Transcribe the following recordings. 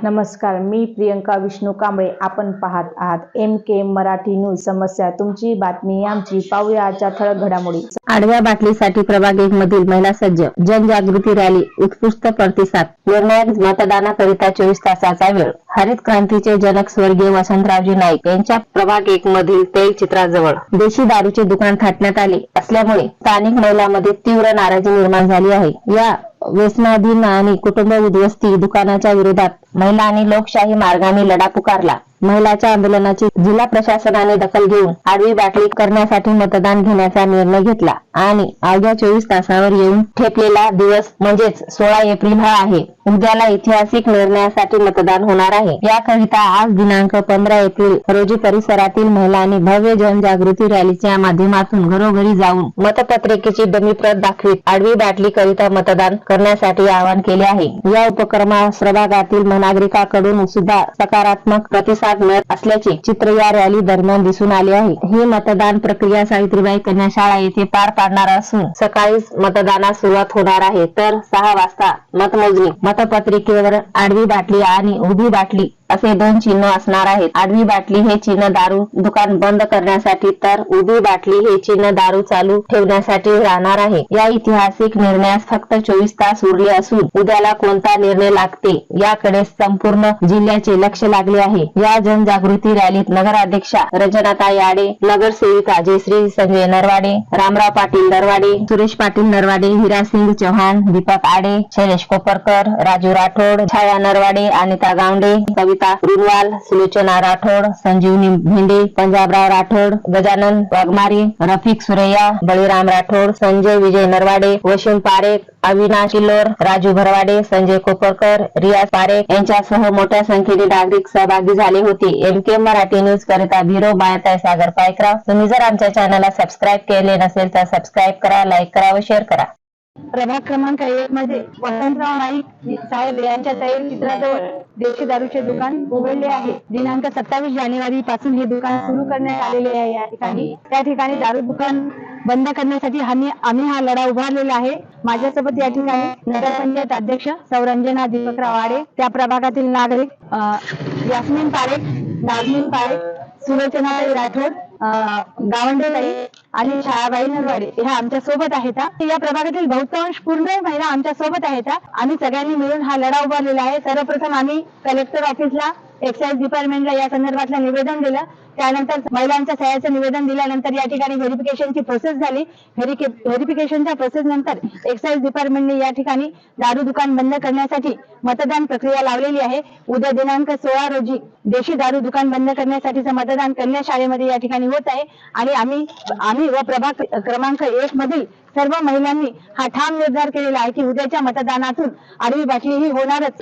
नमस्कार, मी प्रियंका विष्णू कांबळे. आपण पाहत आहात MK मराठी न्यूज. समस्या तुमची, बातमी आमची. पाहूया आजच्या ठळक घडामोडी. आडव्या बाटलीसाठी प्रभाग 1 मधील महिला सज्ज. जनजागृती रॅली, उत्कृष्ट प्रतिसाद. निर्णायक मतदानाकरिता 24 तासाचा वेळ. हरित क्रांतीचे जनक स्वर्गीय वसंतरावजी नाईक यांच्या प्रभाग 1 मधील तैलचित्राजवळ देशी दारूचे दुकान थाटण्यात आले असल्यामुळे स्थानिक महिलांमध्ये तीव्र नाराजी निर्माण झाली आहे. या व्यसनाधीन आणि कुटुंब उद्ध्वस्ती दुकानाच्या विरोधात महिलांनी लोकशाही मार्गाने लढा पुकारला. महिलांच्या आंदोलनाची जिल्हा प्रशासनाने दखल घेऊन आडवी बाटली करण्यासाठी मतदान घेण्याचा निर्णय घेतला आणि अवघ्या 24 तासावर येऊन ठेपलेला दिवस म्हणजेच 16 एप्रिल हा आहे. उद्याला ऐतिहासिक निर्णयासाठी मतदान होणार आहे. याकरिता आज दिनांक 15 एप्रिल रोजी परिसरातील महिलांनी भव्य जनजागृती रॅलीच्या माध्यमातून घरोघरी जाऊन मतपत्रिकेची डमी प्रत दाखवीत आडवी बाटली करिता मतदान करण्यासाठी आवाहन केले आहे. या उपक्रमास प्रभागातील नागरिकांकडून सुद्धा सकारात्मक प्रतिसाद मिळत असल्याचे चित्र या रॅली दरम्यान दिसून आले आहे. ही मतदान प्रक्रिया सावित्रीबाई कन्या शाळा येथे पार पाडणार असून सकाळीच मतदानास सुरुवात होणार आहे, तर 6 वाजता मतमोजणी. मतपत्रिकेवर आडवी बाटली आणि उभी बाटली असे 2 चिन्ह असणार आहेत. आडवी बाटली हे चिन्ह दारू दुकान बंद करण्यासाठी, तर उभी बाटली हे चिन्ह दारू चालू ठेवण्यासाठी राहणार आहे. या ऐतिहासिक निर्णयास फक्त 24 तास उरले असून उद्याला कोणता निर्णय लागते याकडे संपूर्ण जिल्ह्याचे लक्ष लागले आहे. या जनजागृती रॅलीत नगराध्यक्षा रंजनाताई याडे, नगरसेविका जयश्री संजय नरवाडे, रामराव पाटील नरवाडे, सुरेश पाटील नरवाडे, हिरासिंग चौहान, दीपक आडे, शैलेश कोपरकर, राजू राठोड, छाया नरवाडे, अनिता गावंडे, कविता रुनवाल, सुलोचना राठोड, संजीवनी भेंडे, पंजाबराव राठोड, गजानन वाघमारे, रफिक सुरैया, बळीराम राठोड, संजय विजय नरवाडे, वशिम पारेख, अविनाश किल्लोर, राजू भरवाडे, संजय कोपरकर, रियाज पारेख यांच्यासह मोठ्या संख्येने नागरिक सहभागी झाले होते. MK मराठी न्यूज करिता ब्युरो बायताई सागर पायकराव. तुम्ही जर आमच्या चॅनलला सबस्क्राईब केले नसेल तर सबस्क्राईब करा, लाईक करा व शेअर करा. प्रभाग क्रमांक 1 मध्ये वसंतराव नाईक साहेब यांच्या तैलचित्राजवळ देशी दारूचे दुकान उघडले आहे. दिनांक 27 जानेवारी पासून हे दुकान सुरू करण्यात आलेले आहे. त्या ठिकाणी दारू दुकान बंद करण्यासाठी आम्ही हा लढा उभारलेला आहे. माझ्यासोबत या ठिकाणी नगरपंचायत अध्यक्ष सौरंजना दीपकराव आडे, त्या प्रभागातील नागरिक यास्मिन पारेख, नाजमीन पारेख, सुलोचनाताई राठोड, गावंडेताई आणि छायाबाई नरवाडे ह्या आमच्या सोबत आहेत. या प्रभागातील बहुतांश पूर्ण महिला आमच्या सोबत आहेत. आम्ही सगळ्यांनी मिळून हा लढा उभारलेला आहे. सर्वप्रथम आम्ही कलेक्टर ऑफिसला एक्साइज डिपार्टमेंटला या संदर्भातलं निवेदन दिलं. त्यानंतर महिलांच्या सह्याचं निवेदन दिल्यानंतर या ठिकाणी व्हेरिफिकेशनची प्रोसेस झाली. व्हेरिफिकेशनच्या प्रोसेस नंतर एक्साइज डिपार्टमेंटने या ठिकाणी दारू दुकान बंद करण्यासाठी मतदान प्रक्रिया लावलेली आहे. उद्या दिनांक 16 रोजी देशी दारू दुकान बंद करण्यासाठीचं मतदान कन्या शाळेमध्ये या ठिकाणी होत आहे. आणि आम्ही व प्रभाग क्रमांक 1 मधील सर्व महिलांनी हा ठाम निर्धार केलेला आहे की उद्याच्या मतदानातून आडवी बाटली ही होणारच.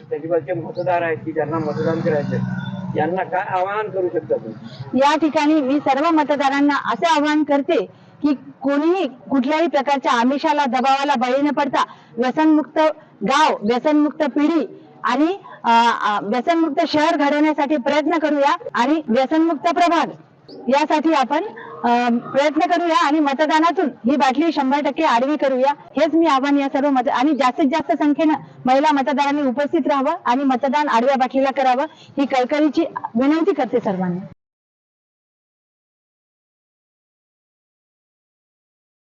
मतदार आहेत की ज्यांना मतदान करायचं, यांना काय आवाहन करू शकता तुम्ही? या ठिकाणी मी सर्व मतदारांना असे आवाहन करते की कोणीही कुठल्याही प्रकारच्या आमिषाला, दबावाला बळी न पडता व्यसनमुक्त गाव, व्यसनमुक्त पिढी आणि व्यसनमुक्त शहर घडवण्यासाठी प्रयत्न करूया आणि व्यसनमुक्त प्रभाग यासाठी आपण प्रयत्न करूया आणि मतदानातून ही बाटली 100% आडवी करूया. हेच मी आव्हान या सर्व आणि जास्तीत जास्त संख्येनं महिला मतदारांनी उपस्थित राहावं आणि मतदान आडव्या बाटलीला करावं ही कळकळीची विनंती करते सर्वांना.